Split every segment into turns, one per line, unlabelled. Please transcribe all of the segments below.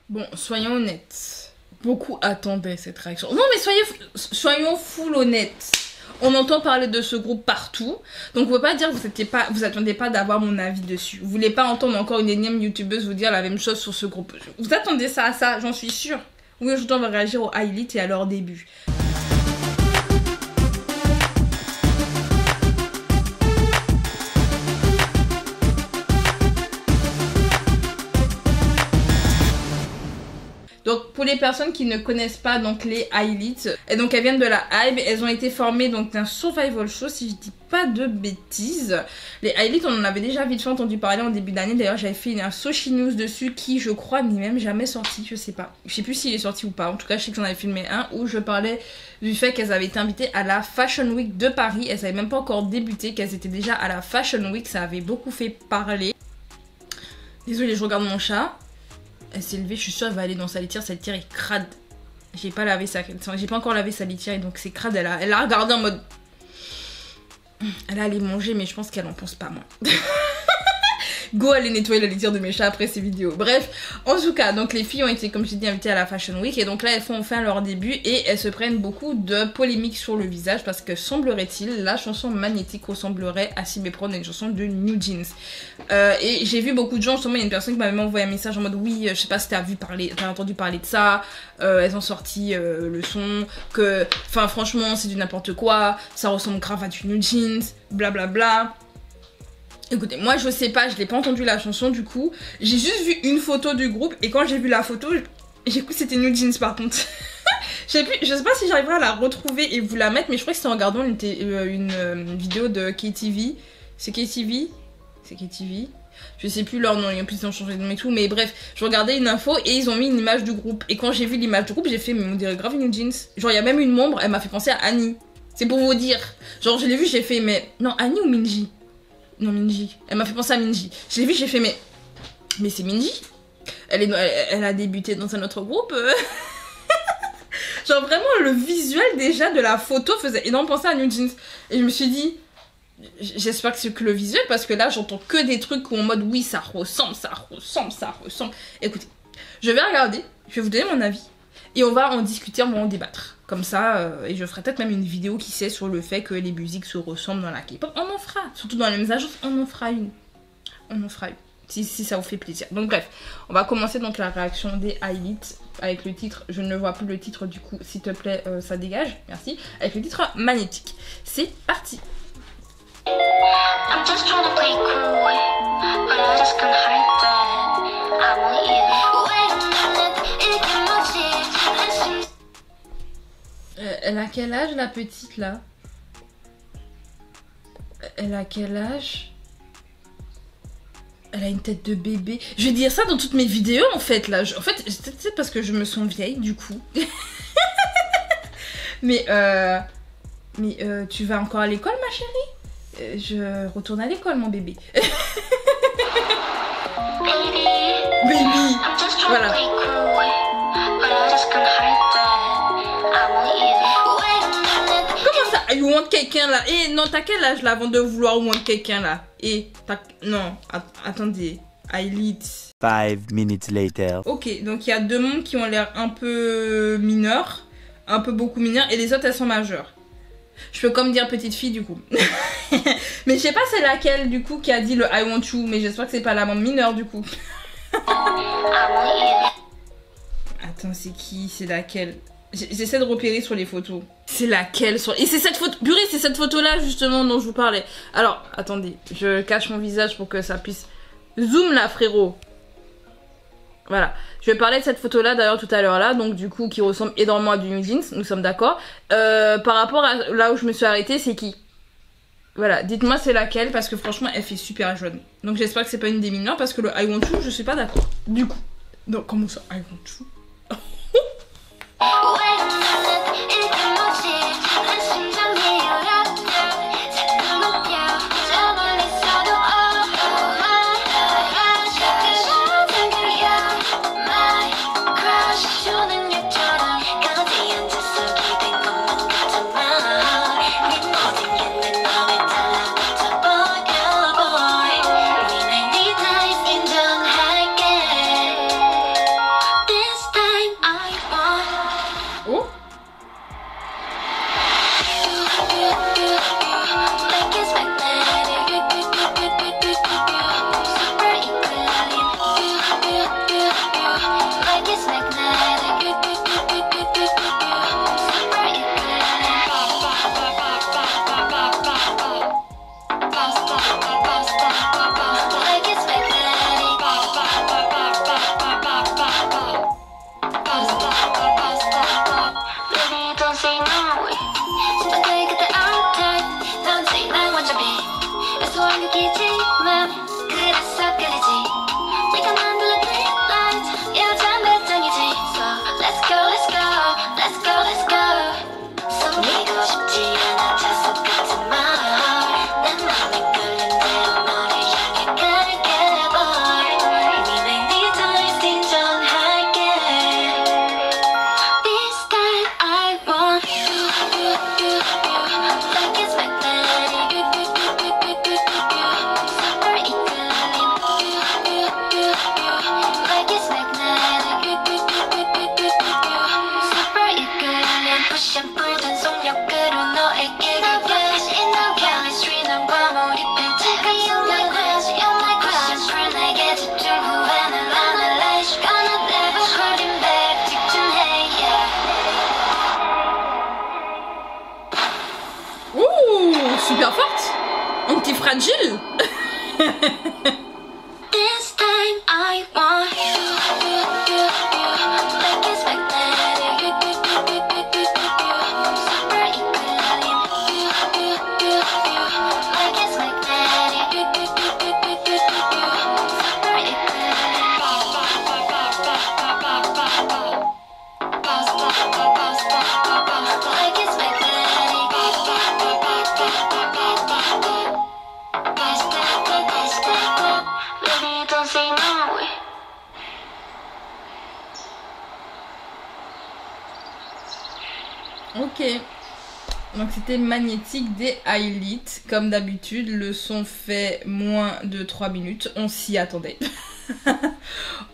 Bon, soyons honnêtes. Beaucoup attendaient cette réaction. Non, mais soyons full honnêtes. On entend parler de ce groupe partout. Donc, on ne peut pas dire que vous attendiez pas d'avoir mon avis dessus. Vous voulez pas entendre encore une énième youtubeuse vous dire la même chose sur ce groupe. Vous attendez ça à ça, j'en suis sûre. Oui, aujourd'hui, on va réagir aux highlights et à leur début. Donc pour les personnes qui ne connaissent pas donc les highlights, et donc elles viennent de la Hybe, elles ont été formées donc d'un survival show si je dis pas de bêtises. Les highlights on en avait déjà vite fait entendu parler en début d'année, d'ailleurs j'avais fait un Soshi News dessus qui je crois n'est même jamais sorti, je sais pas. Je sais plus s'il est sorti ou pas, en tout cas je sais que j'en avais filmé un où je parlais du fait qu'elles avaient été invitées à la Fashion Week de Paris, elles avaient même pas encore débuté, qu'elles étaient déjà à la Fashion Week, ça avait beaucoup fait parler. Désolée, je regarde mon chat. Elle s'est levée, je suis sûre elle va aller dans sa litière est crade. J'ai pas encore lavé sa litière et donc c'est crade, elle a regardé en mode... Elle a allé manger mais je pense qu'elle en pense pas moins. Go aller nettoyer la litière de mes chats après ces vidéos. Bref, en tout cas, donc les filles ont été, comme j'ai dit, invitées à la Fashion Week. Et donc là, elles font enfin leur début et elles se prennent beaucoup de polémiques sur le visage. Parce que semblerait-il, la chanson Magnétique ressemblerait à s'y méprendre à une chanson de New Jeans. Et j'ai vu beaucoup de gens, justement, il y a une personne qui m'a même envoyé un message en mode oui, je sais pas si t'as entendu parler de ça. Elles ont sorti le son, que, enfin franchement, c'est du n'importe quoi. Ça ressemble grave à du New Jeans, blablabla. Bla bla. Écoutez, moi je sais pas, je l'ai pas entendu la chanson du coup. J'ai juste vu une photo du groupe et quand j'ai vu la photo, j'ai cru que c'était New Jeans par contre. Je sais pas si j'arriverai à la retrouver et vous la mettre, mais je crois que c'était en regardant une vidéo de KTV. C'est KTV? C'est KTV? Je sais plus leur nom, en plus ils ont changé de nom et tout, mais bref, je regardais une info et ils ont mis une image du groupe. Et quand j'ai vu l'image du groupe, j'ai fait, mais on dirait grave New Jeans. Genre il y a même une membre, elle m'a fait penser à Annie. C'est pour vous dire. Genre je l'ai vu, j'ai fait, mais non, Annie ou Minji? Non, Minji. Elle m'a fait penser à Minji. Je l'ai vu, j'ai fait, mais c'est Minji. Elle a débuté dans un autre groupe. Genre vraiment, le visuel déjà de la photo faisait énormément penser à New Jeans. Et je me suis dit, j'espère que c'est que le visuel, parce que là, j'entends que des trucs où en mode, oui, ça ressemble. Écoutez, je vais regarder, je vais vous donner mon avis. Et on va en discuter, on va en débattre. Comme ça, et je ferai peut-être même une vidéo qui sait sur le fait que les musiques se ressemblent dans la K-pop. On en fera, surtout dans les mêmes agences, on en fera une. Si ça vous fait plaisir. Donc bref, on va commencer donc la réaction des highlights avec le titre. Je ne vois plus le titre du coup, s'il te plaît, ça dégage, merci. Avec le titre Magnétique. C'est parti. I'm just trying to play cool, but I just can't hide that I want you. Elle a quel âge la petite là? Elle a quel âge? Elle a une tête de bébé. Je vais dire ça dans toutes mes vidéos en fait là. En fait, c'est parce que je me sens vieille du coup. mais tu vas encore à l'école ma chérie? Je retourne à l'école mon bébé. Baby. Voilà. Comment ça? You want quelqu'un là? Eh non, t'as quel âge là avant de vouloir want quelqu'un là? Eh, non, attendez. Highlights.
5 minutes later.
Ok, donc il y a deux mondes qui ont l'air un peu mineurs, un peu beaucoup mineurs, et les autres elles sont majeures. Je peux comme dire petite fille du coup. Mais je sais pas c'est laquelle du coup qui a dit le I want you, mais j'espère que c'est pas la membre mineure du coup. Attends, c'est qui? C'est laquelle? J'essaie de repérer sur les photos. C'est laquelle sur... Et c'est cette photo... Purée, c'est cette photo-là, justement, dont je vous parlais. Alors, attendez. Je cache mon visage pour que ça puisse... Zoom, là, frérot. Voilà. Je vais parler de cette photo-là, d'ailleurs, tout à l'heure, là. Donc, du coup, qui ressemble énormément à du New Jeans. Nous sommes d'accord. Par rapport à là où je me suis arrêtée, c'est qui? Voilà. Dites-moi c'est laquelle, parce que franchement, elle fait super jaune. Donc, j'espère que c'est pas une des mineures, parce que le I want you, je suis pas d'accord. Du coup. Donc, comment ça, I want you?
This time I want you. Like it's magnetic. Super equilibrium. Like it's magnetic. Super like it's magnetic. Baby, don't say no.
Ok. Donc c'était Magnétique des Highlights. Comme d'habitude, le son fait moins de 3 minutes. On s'y attendait.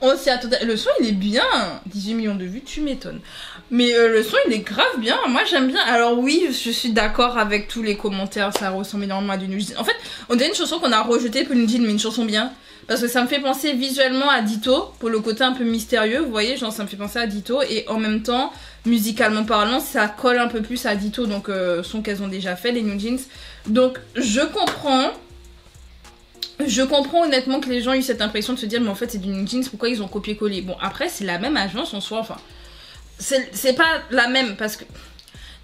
On s'y attendait. Le son il est bien. 18 millions de vues, tu m'étonnes. Mais le son il est grave bien. Moi j'aime bien. Alors oui, je suis d'accord avec tous les commentaires. Ça ressemble énormément à du New Jeans. En fait, on dirait une chanson qu'on a rejetée pour New Jeans, mais une chanson bien. Parce que ça me fait penser visuellement à Ditto. Pour le côté un peu mystérieux. Vous voyez, genre ça me fait penser à Ditto. Et en même temps, musicalement parlant, ça colle un peu plus à Ditto. Donc son qu'elles ont déjà fait, les New Jeans. Donc je comprends. Je comprends honnêtement que les gens aient eu cette impression de se dire mais en fait c'est du New Jeans, pourquoi ils ont copié-collé. Bon après c'est la même agence en soi, enfin c'est pas la même parce que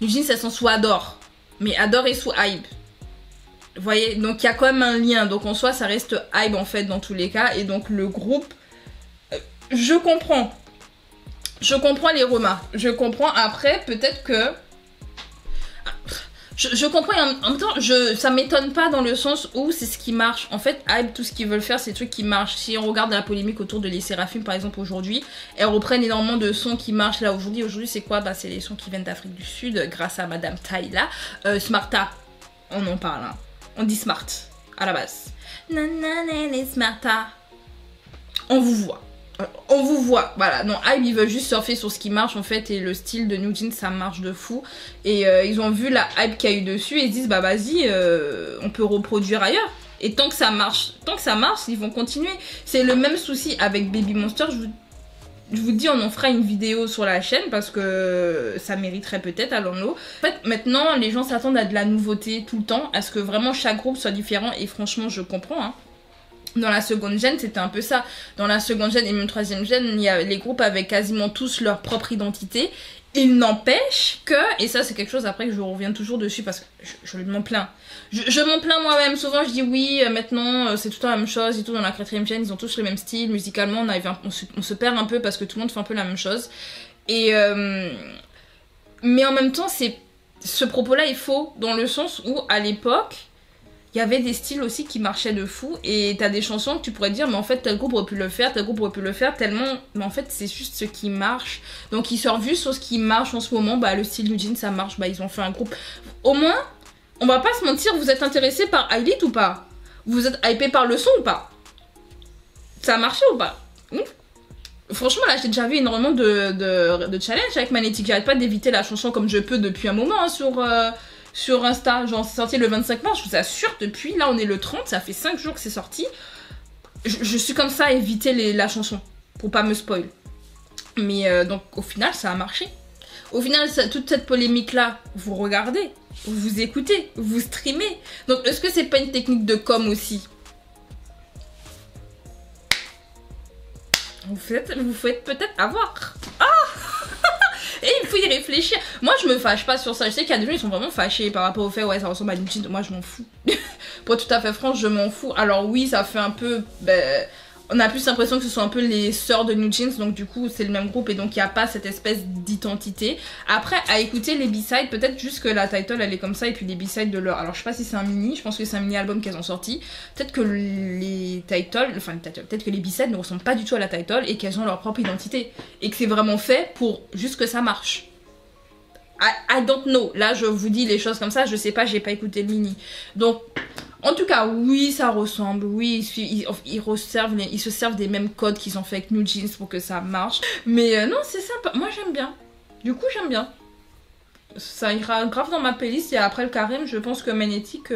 New Jeans elles sont sous Adore, mais Adore est sous Hybe. Vous voyez, donc il y a quand même un lien, donc en soi ça reste Hybe en fait dans tous les cas. Et donc le groupe, je comprends les remarques, je comprends. Après peut-être que je comprends et en même temps, ça m'étonne pas dans le sens où c'est ce qui marche. En fait, Hybe, tout ce qu'ils veulent faire, c'est des trucs qui marchent. Si on regarde la polémique autour de Les Séraphimes, par exemple, aujourd'hui, elles reprennent énormément de sons qui marchent là aujourd'hui. Aujourd'hui, c'est quoi? Bah, c'est les sons qui viennent d'Afrique du Sud, grâce à Madame Tyla. Smarta, on en parle, hein. On dit Smart, à la base. Nanana, Smarta. On vous voit. On vous voit, voilà. Non, Hybe, ils veulent juste surfer sur ce qui marche en fait. Et le style de New Jeans, ça marche de fou. Et ils ont vu la hype qu'il y a eu dessus. Et ils se disent, bah vas-y, on peut reproduire ailleurs. Et tant que ça marche, ils vont continuer. C'est le même souci avec Baby Monster. Je vous dis, on en fera une vidéo sur la chaîne parce que ça mériterait peut-être, allons-nous. En fait, maintenant, les gens s'attendent à de la nouveauté tout le temps. À ce que vraiment chaque groupe soit différent. Et franchement, je comprends, hein. Dans la seconde gène, c'était un peu ça. Dans la seconde gène et même troisième gène, les groupes avaient quasiment tous leur propre identité. Il n'empêche que, et ça c'est quelque chose après que je reviens toujours dessus parce que je m'en plains. Je m'en plains moi-même. Souvent je dis oui, maintenant c'est tout le temps la même chose et tout. Dans la quatrième gène, ils ont tous le même style. Musicalement, on se perd un peu parce que tout le monde fait un peu la même chose. Et mais en même temps, ce propos-là est faux dans le sens où à l'époque, il y avait des styles aussi qui marchaient de fou et t'as des chansons que tu pourrais dire mais en fait tel groupe aurait pu le faire, tel groupe aurait pu le faire tellement, mais en fait c'est juste ce qui marche. Donc ils sortent juste sur ce qui marche en ce moment, bah le style New Jeans ça marche, bah ils ont fait un groupe. Au moins, on va pas se mentir, vous êtes intéressé par Highlight ou pas? Vous êtes hypé par le son ou pas? Ça a marché ou pas? Franchement là j'ai déjà vu énormément de challenges avec Magnétique, j'arrête pas d'éviter la chanson comme je peux depuis un moment hein, sur Insta, genre c'est sorti le 25 mars, je vous assure, depuis, là on est le 30, ça fait 5 jours que c'est sorti. Je suis comme ça à éviter la chanson, pour pas me spoil. Mais donc au final ça a marché. Au final, toute cette polémique là, vous regardez, vous écoutez, vous streamez. Donc est-ce que c'est pas une technique de com aussi? Vous faites peut-être avoir. Ah et il faut y réfléchir. Moi, je me fâche pas sur ça. Je sais qu'il y a des gens qui sont vraiment fâchés par rapport au fait, ouais, ça ressemble à New Jeans. Moi, je m'en fous. Pour être tout à fait franche, je m'en fous. Alors oui, ça fait un peu... on a plus l'impression que ce sont un peu les sœurs de New Jeans. Donc du coup, c'est le même groupe. Et donc, il n'y a pas cette espèce d'identité. Après, à écouter les B-sides, peut-être juste que la title, elle est comme ça. Et puis les B-sides de leur... Alors, je sais pas si c'est un mini. Je pense que c'est un mini-album qu'elles ont sorti. Peut-être que peut-être que les B-sides ne ressemblent pas du tout à la title. Et qu'elles ont leur propre identité. Et que c'est vraiment fait pour juste que ça marche. I don't know. Là, je vous dis les choses comme ça. Je sais pas, j'ai pas écouté le mini. Donc... En tout cas, oui, ça ressemble. Oui, ils se servent des mêmes codes qu'ils ont fait avec New Jeans pour que ça marche. Mais non, c'est sympa. Moi, j'aime bien. Du coup, j'aime bien. Ça ira grave dans ma playlist. Et après le carême, je pense que Magnétique,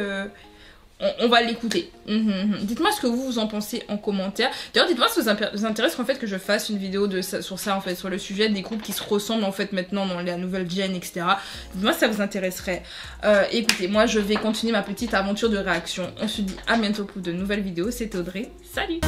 on va l'écouter. Dites-moi ce que vous en pensez en commentaire. D'ailleurs, dites-moi si ça vous intéresse en fait que je fasse une vidéo sur ça en fait, sur le sujet des groupes qui se ressemblent en fait maintenant dans la nouvelle gen, etc. Dites-moi si ça vous intéresserait. Écoutez, moi je vais continuer ma petite aventure de réaction. On se dit à bientôt pour de nouvelles vidéos. C'était Audrey. Salut!